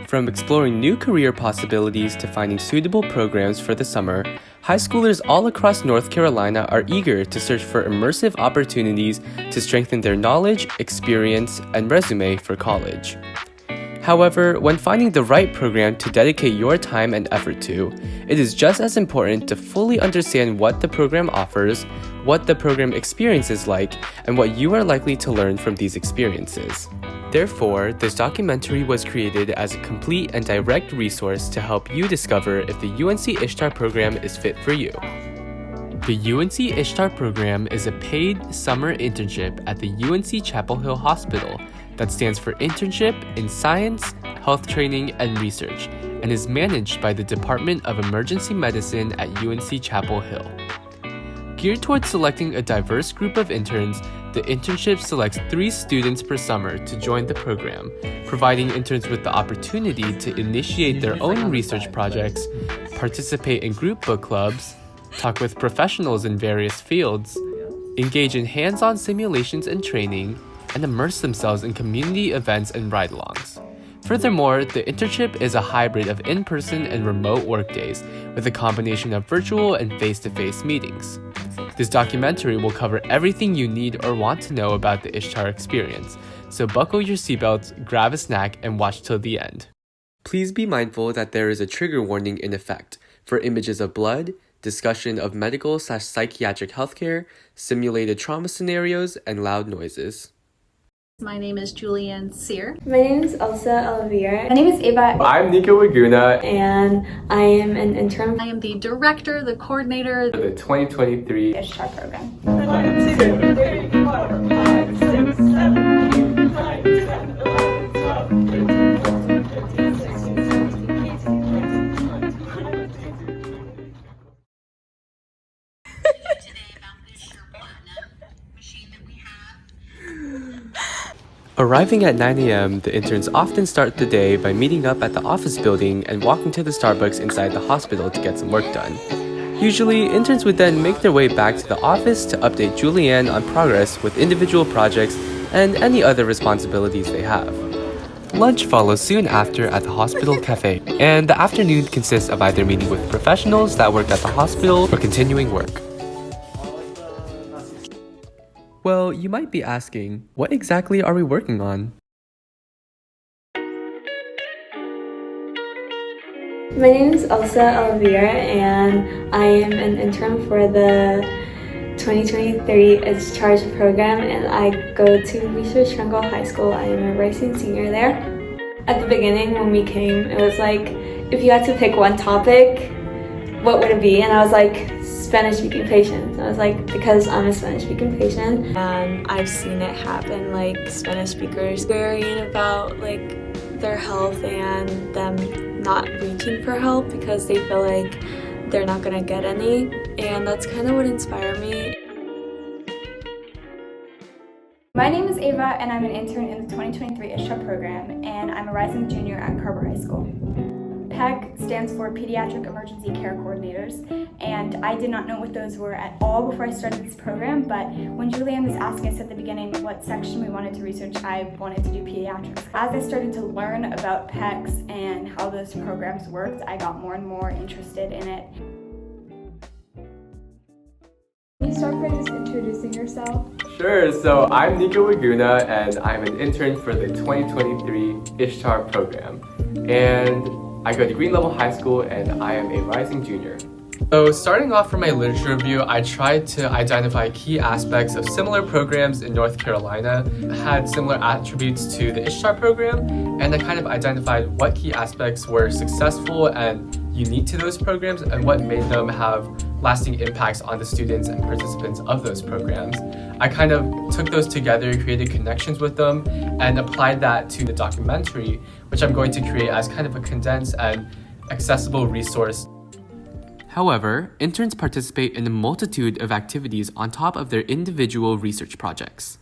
From exploring new career possibilities to finding suitable programs for the summer, high schoolers all across North Carolina are eager to search for immersive opportunities to strengthen their knowledge, experience, and resume for college. However, when finding the right program to dedicate your time and effort to, it is just as important to fully understand what the program offers, what the program experience is like, and what you are likely to learn from these experiences. Therefore, this documentary was created as a complete and direct resource to help you discover if the UNC-ISHTaR program is fit for you. The UNC-ISHTaR program is a paid summer internship at the UNC-Chapel Hill Hospital that stands for Internship in Science, Health Training, and Research, and is managed by the Department of Emergency Medicine at UNC-Chapel Hill. Geared towards selecting a diverse group of interns, the internship selects 3 students per summer to join the program, providing interns with the opportunity to initiate their own research projects, participate in group book clubs, talk with professionals in various fields, engage in hands-on simulations and training, and immerse themselves in community events and ride-alongs. Furthermore, the internship is a hybrid of in-person and remote workdays with a combination of virtual and face-to-face meetings. This documentary will cover everything you need or want to know about the ISHTaR experience, so buckle your seatbelts, grab a snack, and watch till the end. Please be mindful that there is a trigger warning in effect for images of blood, discussion of medical/psychiatric healthcare, simulated trauma scenarios, and loud noises. My name is Julianne Sear. My name is Elsa Oliveira. My name is Eva. I'm Niko Wiguna. And I am an intern. I am the director, the coordinator For the 2023 ISHTaR program. 1, 2, 3, 4, 5, 6, 7, 8, 9, 10, 11, 12, 13, 14, 15, 16, 17, 18, 19, 20, 21. Arriving at 9 a.m., the interns often start the day by meeting up at the office building and walking to the Starbucks inside the hospital to get some work done. Usually, interns would then make their way back to the office to update Julianne on progress with individual projects and any other responsibilities they have. Lunch follows soon after at the hospital cafe, and the afternoon consists of either meeting with professionals that work at the hospital or continuing work. Well, you might be asking, what exactly are we working on? My name is Elsa Oliveira, and I am an intern for the 2023 ISHTaR program, and I go to Research Triangle High School. I am a rising senior there. At the beginning, when we came, it was like, if you had to pick one topic, what would it be? And I was like, Spanish-speaking patients. I was like, because I'm a Spanish-speaking patient. And I've seen it happen, like Spanish speakers worrying about like their health and them not reaching for help because they feel like they're not gonna get any. And that's kind of what inspired me. My name is Eva, and I'm an intern in the 2023 ISHTaR program, and I'm a rising junior at Carver High School. PEC stands for Pediatric Emergency Care Coordinators, and I did not know what those were at all before I started this program, but when Julianne was asking us at the beginning what section we wanted to research, I wanted to do pediatrics. As I started to learn about PECs and how those programs worked, I got more and more interested in it. Can you start by just introducing yourself? Sure, so I'm Niko Wiguna, and I'm an intern for the 2023 ISHTaR program. And I go to Green Level High School, and I am a rising junior. So starting off from my literature review, I tried to identify key aspects of similar programs in North Carolina, had similar attributes to the ISHTaR program, and I kind of identified what key aspects were successful and unique to those programs and what made them have lasting impacts on the students and participants of those programs. I kind of took those together, created connections with them, and applied that to the documentary, which I'm going to create as kind of a condensed and accessible resource. However, interns participate in a multitude of activities on top of their individual research projects.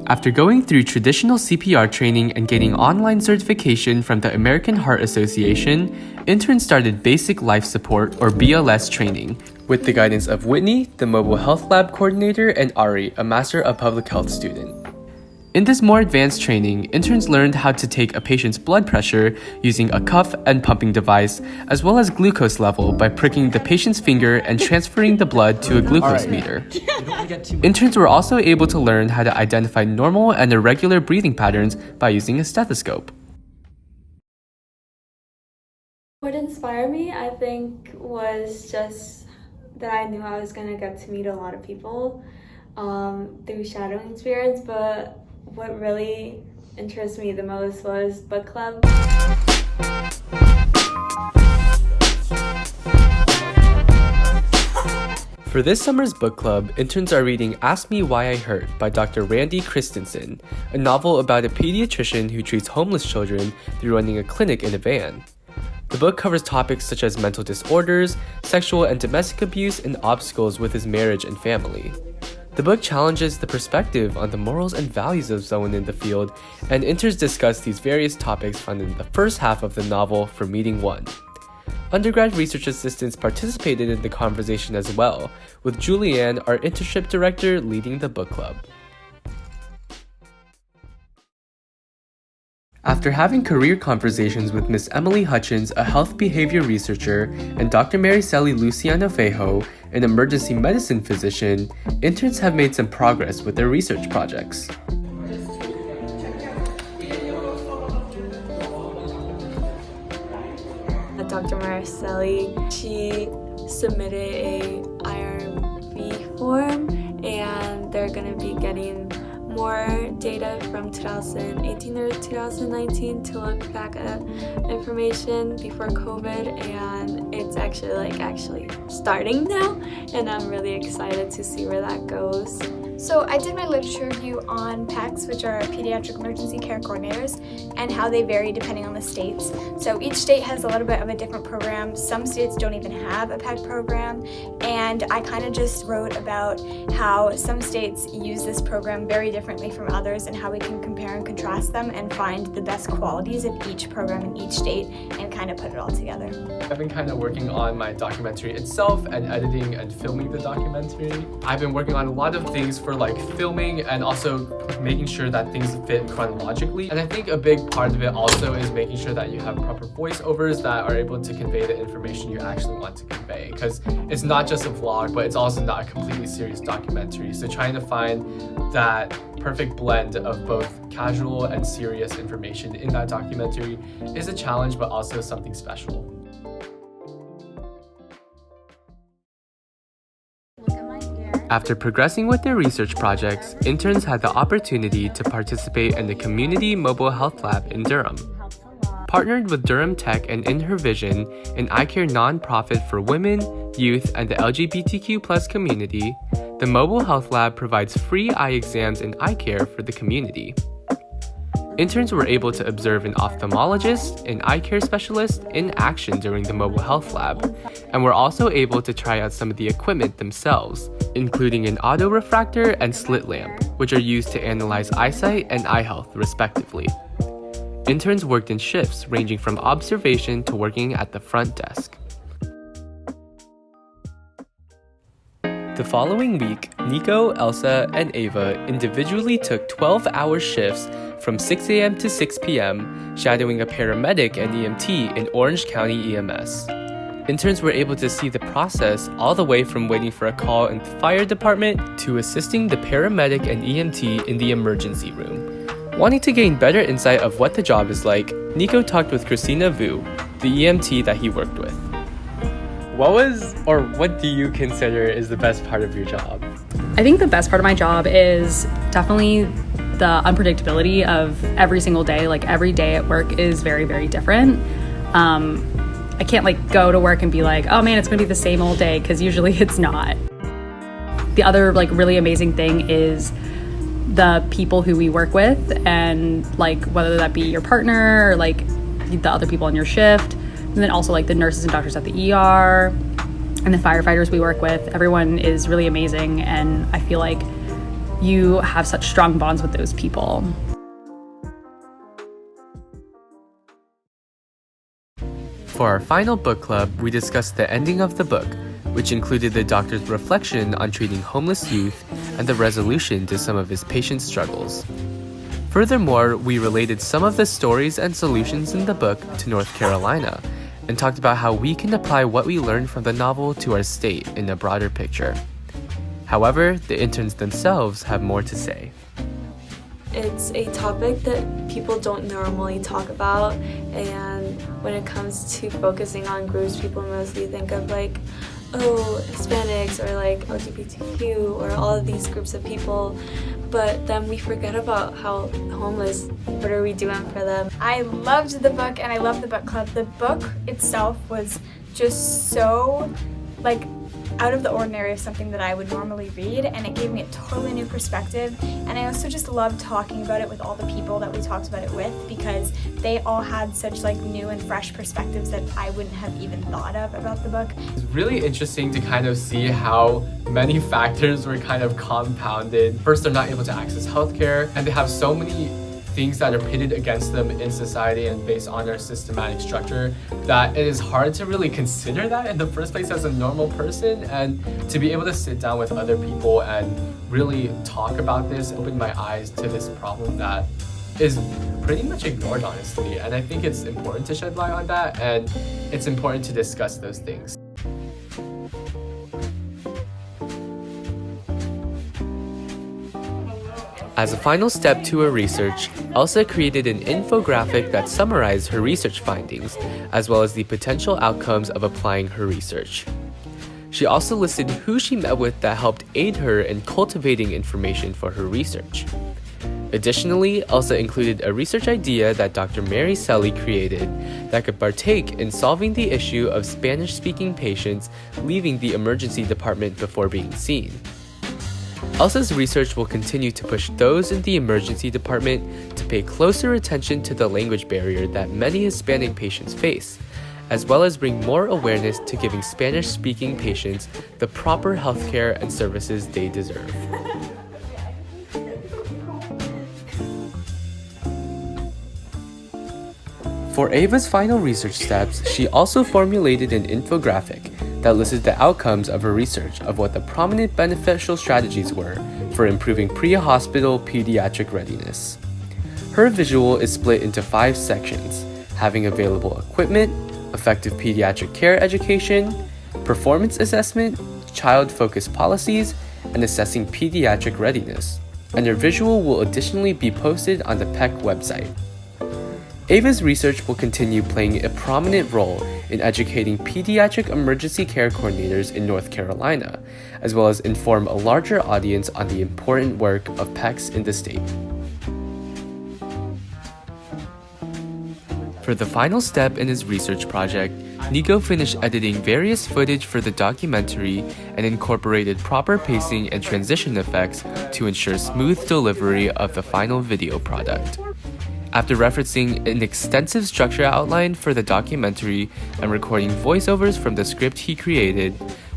After going through traditional CPR training and gaining online certification from the American Heart Association, interns started Basic Life Support or BLS training with the guidance of Whitney, the Mobile Health Lab Coordinator, and Ari, a Master of Public Health student. In this more advanced training, interns learned how to take a patient's blood pressure using a cuff and pumping device, as well as glucose level by pricking the patient's finger and transferring the blood to a glucose meter. Interns were also able to learn how to identify normal and irregular breathing patterns by using a stethoscope. What inspired me, I think, was just that I knew I was going to get to meet a lot of people through shadowing experience, but what really interested me the most was book club. For this summer's book club, interns are reading Ask Me Why I Hurt by Dr. Randy Christensen, a novel about a pediatrician who treats homeless children through running a clinic in a van. The book covers topics such as mental disorders, sexual and domestic abuse, and obstacles with his marriage and family. The book challenges the perspective on the morals and values of someone in the field, and interns discuss these various topics found in the first half of the novel for meeting 1. Undergrad research assistants participated in the conversation as well, with Julianne, our internship director, leading the book club. After having career conversations with Miss Emily Hutchins, a health behavior researcher, and Dr. Mariceli Luciano Fejo, an emergency medicine physician, interns have made some progress with their research projects. Dr. Mariceli, she submitted a IRB form, and they're going to be getting more data from 2018 or 2019 to look back at information before COVID, and it's actually starting now, and I'm really excited to see where that goes. So I did my literature review on PECs, which are Pediatric Emergency Care Coordinators, and how they vary depending on the states. So each state has a little bit of a different program. Some states don't even have a PEC program, and I kind of just wrote about how some states use this program very differently from others and how we can compare and contrast them and find the best qualities of each program in each state and kind of put it all together. I've been kind of working on my documentary itself and editing and filming the documentary. I've been working on a lot of things for like filming and also making sure that things fit chronologically. And I think a big part of it also is making sure that you have proper voiceovers that are able to convey the information you actually want to convey. Because it's not just a vlog, but it's also not a completely serious documentary. So trying to find that perfect blend of both casual and serious information in that documentary is a challenge, but also something special. After progressing with their research projects, interns had the opportunity to participate in the Community Mobile Health Lab in Durham. Partnered with Durham Tech and In Her Vision, an eye care nonprofit for women, youth, and the LGBTQ+ community, the Mobile Health Lab provides free eye exams and eye care for the community. Interns were able to observe an ophthalmologist and eye care specialist in action during the Mobile Health Lab, and were also able to try out some of the equipment themselves, including an autorefractor and slit lamp, which are used to analyze eyesight and eye health, respectively. Interns worked in shifts ranging from observation to working at the front desk. The following week, Niko, Elsa, and Ava individually took 12-hour shifts from 6 a.m. to 6 p.m., shadowing a paramedic and EMT in Orange County EMS. Interns were able to see the process all the way from waiting for a call in the fire department to assisting the paramedic and EMT in the emergency room. Wanting to gain better insight of what the job is like, Niko talked with Christina Vu, the EMT that he worked with. What do you consider is the best part of your job? I think the best part of my job is definitely the unpredictability of every single day. Like every day at work is very, very different. I can't go to work and be like, oh man, it's gonna be the same old day, because usually it's not. The other really amazing thing is the people who we work with, and whether that be your partner or the other people on your shift, and then also the nurses and doctors at the ER and the firefighters we work with. Everyone is really amazing, and I feel like you have such strong bonds with those people. For our final book club, we discussed the ending of the book, which included the doctor's reflection on treating homeless youth and the resolution to some of his patients' struggles. Furthermore, we related some of the stories and solutions in the book to North Carolina and talked about how we can apply what we learned from the novel to our state in a broader picture. However, the interns themselves have more to say. It's a topic that people don't normally talk about, and when it comes to focusing on groups, people mostly think of like, oh, Hispanics or like LGBTQ or all of these groups of people, but then we forget about how homeless, what are we doing for them? I loved the book and I loved the book club. The book itself was just so like out of the ordinary of something that I would normally read, and it gave me a totally new perspective. And I also just loved talking about it with all the people that we talked about it with, because they all had such like new and fresh perspectives that I wouldn't have even thought of about the book. It's really interesting to kind of see how many factors were kind of compounded. First, they're not able to access healthcare, and they have so many things that are pitted against them in society and based on our systematic structure that it is hard to really consider that in the first place as a normal person. And to be able to sit down with other people and really talk about this opened my eyes to this problem that is pretty much ignored, honestly. And I think it's important to shed light on that, and it's important to discuss those things. As a final step to her research, Elsa created an infographic that summarized her research findings, as well as the potential outcomes of applying her research. She also listed who she met with that helped aid her in cultivating information for her research. Additionally, Elsa included a research idea that Dr. Mary Selly created that could partake in solving the issue of Spanish-speaking patients leaving the emergency department before being seen. Elsa's research will continue to push those in the emergency department to pay closer attention to the language barrier that many Hispanic patients face, as well as bring more awareness to giving Spanish-speaking patients the proper healthcare and services they deserve. For Ava's final research steps, she also formulated an infographic that listed the outcomes of her research of what the prominent beneficial strategies were for improving pre-hospital pediatric readiness. Her visual is split into 5 sections, having available equipment, effective pediatric care education, performance assessment, child-focused policies, and assessing pediatric readiness. And her visual will additionally be posted on the PEC website. Ava's research will continue playing a prominent role in educating pediatric emergency care coordinators in North Carolina, as well as inform a larger audience on the important work of PECs in the state. For the final step in his research project, Niko finished editing various footage for the documentary and incorporated proper pacing and transition effects to ensure smooth delivery of the final video product. After referencing an extensive structure outline for the documentary and recording voiceovers from the script he created,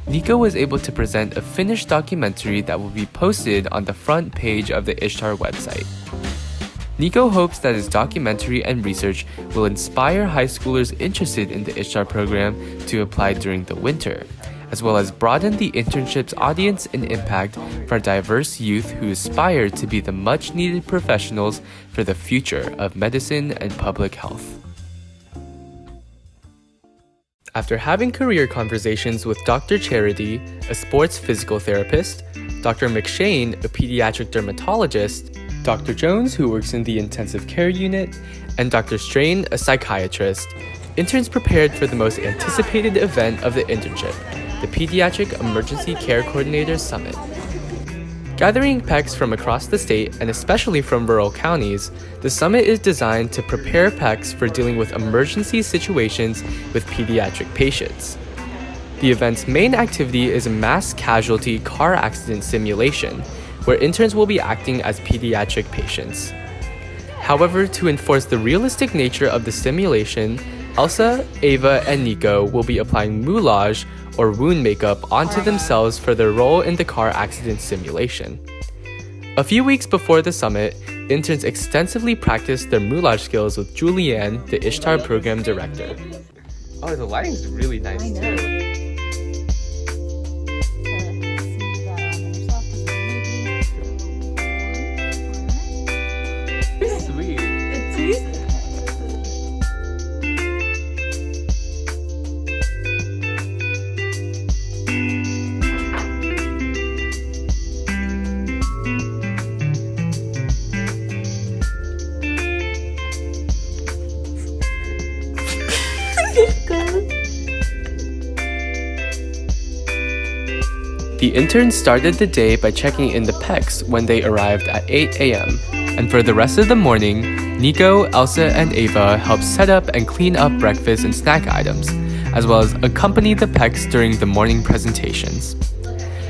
Niko was able to present a finished documentary that will be posted on the front page of the ISHTaR website. Niko hopes that his documentary and research will inspire high schoolers interested in the ISHTaR program to apply during the winter, as well as broaden the internship's audience and impact for diverse youth who aspire to be the much-needed professionals for the future of medicine and public health. After having career conversations with Dr. Charity, a sports physical therapist, Dr. McShane, a pediatric dermatologist, Dr. Jones, who works in the intensive care unit, and Dr. Strain, a psychiatrist, interns prepared for the most anticipated event of the internship, the Pediatric Emergency Care Coordinators Summit. Gathering PECs from across the state, and especially from rural counties, the summit is designed to prepare PECs for dealing with emergency situations with pediatric patients. The event's main activity is a mass casualty car accident simulation, where interns will be acting as pediatric patients. However, to enforce the realistic nature of the simulation, Elsa, Ava, and Niko will be applying moulage or wound makeup onto themselves for their role in the car accident simulation. A few weeks before the summit, interns extensively practiced their moulage skills with Julianne, the ISHTaR program director. Oh, the lighting's really nice too. The interns started the day by checking in the PECs when they arrived at 8 a.m. And for the rest of the morning, Niko, Elsa, and Ava helped set up and clean up breakfast and snack items, as well as accompany the PECs during the morning presentations.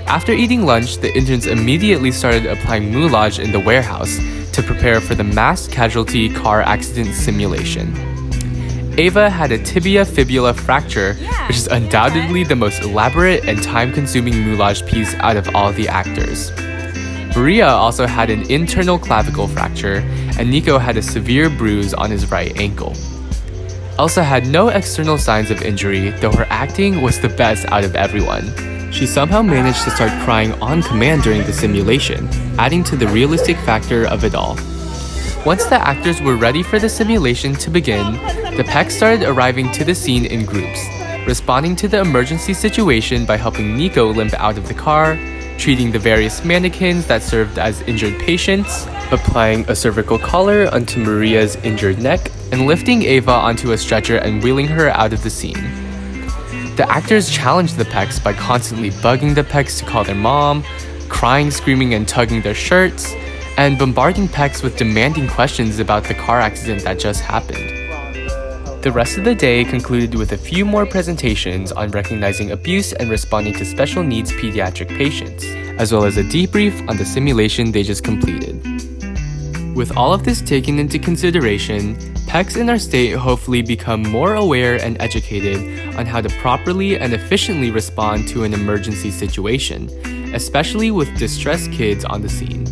After eating lunch, the interns immediately started applying moulage in the warehouse to prepare for the mass casualty car accident simulation. Ava had a tibia fibula fracture, which is undoubtedly the most elaborate and time-consuming moulage piece out of all the actors. Maria also had an internal clavicle fracture, and Niko had a severe bruise on his right ankle. Elsa had no external signs of injury, though her acting was the best out of everyone. She somehow managed to start crying on command during the simulation, adding to the realistic factor of it all. Once the actors were ready for the simulation to begin, the PECs started arriving to the scene in groups, responding to the emergency situation by helping Niko limp out of the car, treating the various mannequins that served as injured patients, applying a cervical collar onto Maria's injured neck, and lifting Ava onto a stretcher and wheeling her out of the scene. The actors challenged the PECs by constantly bugging the PECs to call their mom, crying, screaming, and tugging their shirts, and bombarding PECs with demanding questions about the car accident that just happened. The rest of the day concluded with a few more presentations on recognizing abuse and responding to special needs pediatric patients, as well as a debrief on the simulation they just completed. With all of this taken into consideration, PECs in our state hopefully become more aware and educated on how to properly and efficiently respond to an emergency situation, especially with distressed kids on the scene.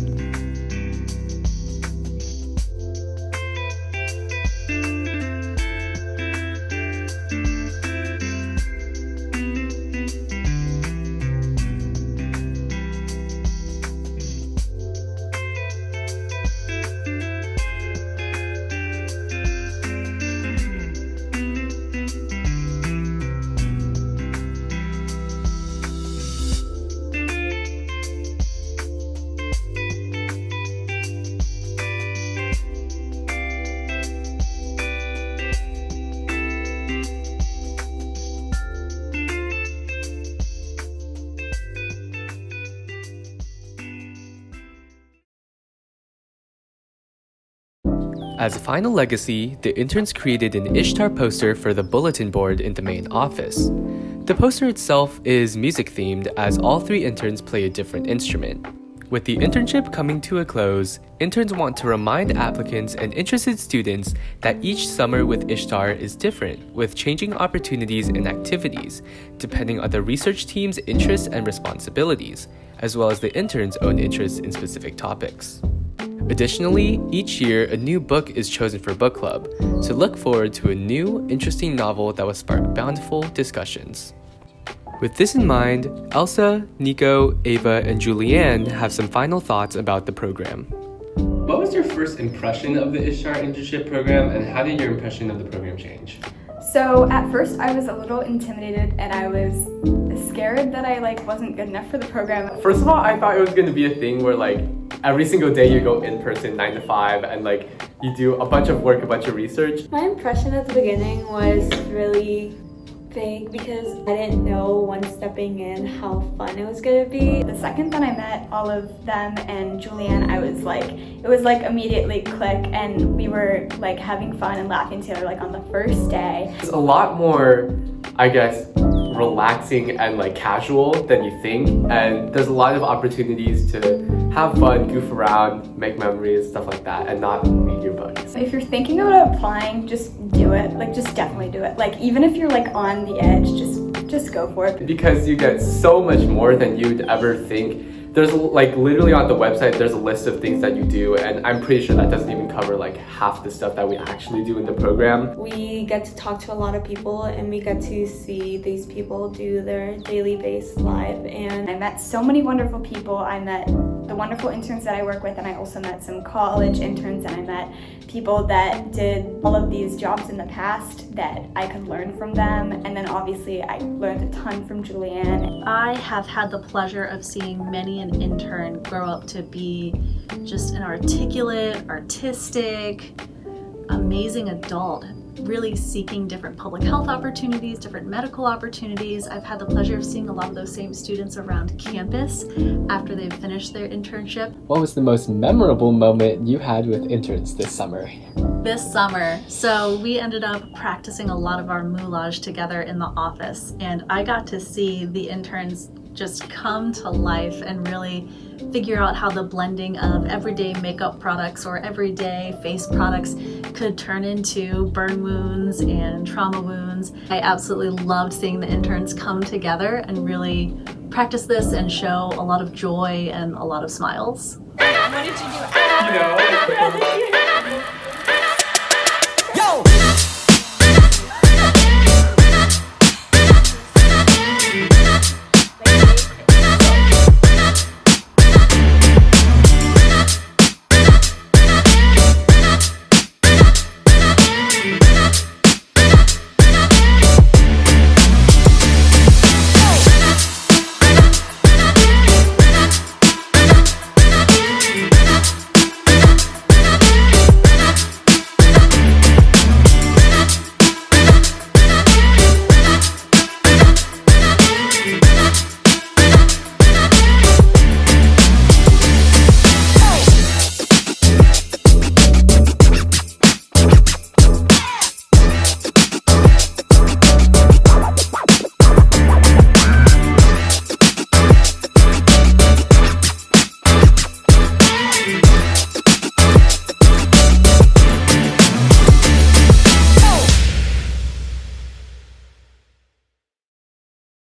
As a final legacy, the interns created an ISHTaR poster for the bulletin board in the main office. The poster itself is music-themed as all three interns play a different instrument. With the internship coming to a close, interns want to remind applicants and interested students that each summer with ISHTaR is different, with changing opportunities and activities, depending on the research team's interests and responsibilities, as well as the interns' own interests in specific topics. Additionally, each year a new book is chosen for book club, so look forward to a new, interesting novel that will spark bountiful discussions. With this in mind, Elsa, Niko, Ava, and Julianne have some final thoughts about the program. What was your first impression of the ISHTaR internship program, and how did your impression of the program change? So at first I was a little intimidated and I was scared that I wasn't good enough for the program. First of all, I thought it was going to be a thing where every single day you go in person 9 to 5 and you do a bunch of work, a bunch of research. My impression at the beginning was really vague because I didn't know once stepping in how fun it was going to be. The second that I met all of them and Julianne, it was immediately click, and we were having fun and laughing together on the first day. It's a lot more, I guess, relaxing and casual than you think, and there's a lot of opportunities to have fun, goof around, make memories, stuff like that, and not read your books. If you're thinking about applying, just do it. Just definitely do it. Even if you're on the edge, just go for it. Because you get so much more than you'd ever think. There's literally on the website, there's a list of things that you do, and I'm pretty sure that doesn't even cover half the stuff that we actually do in the program. We get to talk to a lot of people and we get to see these people do their daily base live, and I met so many wonderful people. I met the wonderful interns that I work with, and I also met some college interns, and I met people that did all of these jobs in the past that I could learn from them, and then obviously I learned a ton from Julianne. I have had the pleasure of seeing many an intern grow up to be just an articulate, artistic, amazing adult. really seeking different public health opportunities, different medical opportunities. I've had the pleasure of seeing a lot of those same students around campus after they've finished their internship. What was the most memorable moment you had with interns this summer? This summer, so we ended up practicing a lot of our moulage together in the office, and I got to see the interns just come to life and really figure out how the blending of everyday makeup products or everyday face products could turn into burn wounds and trauma wounds. I absolutely loved seeing the interns come together and really practice this and show a lot of joy and a lot of smiles. What did you do?